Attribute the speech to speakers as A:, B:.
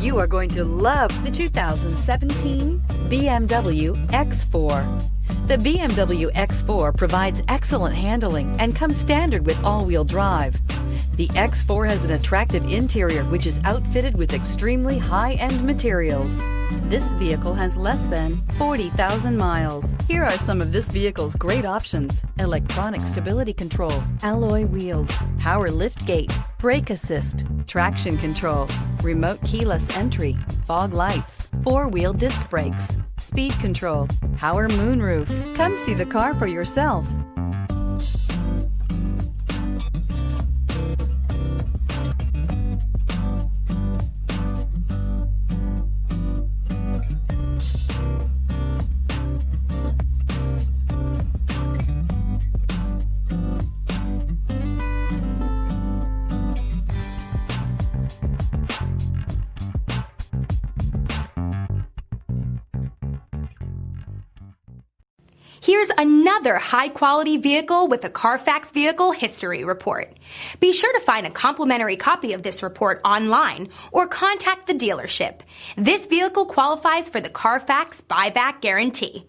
A: You are going to love the 2017 BMW X4. The BMW X4 provides excellent handling and comes standard with all-wheel drive. The X4 has an attractive interior which is outfitted with extremely high-end materials. This vehicle has less than 40,000 miles. Here are some of this vehicle's great options: electronic stability control, alloy wheels, power liftgate, brake assist, traction control, remote keyless entry, fog lights, four-wheel disc brakes, speed control, power moonroof. Come see the car for yourself.
B: Here's another high-quality vehicle with a Carfax Vehicle History Report. Be sure to find a complimentary copy of this report online or contact the dealership. This vehicle qualifies for the Carfax Buyback Guarantee.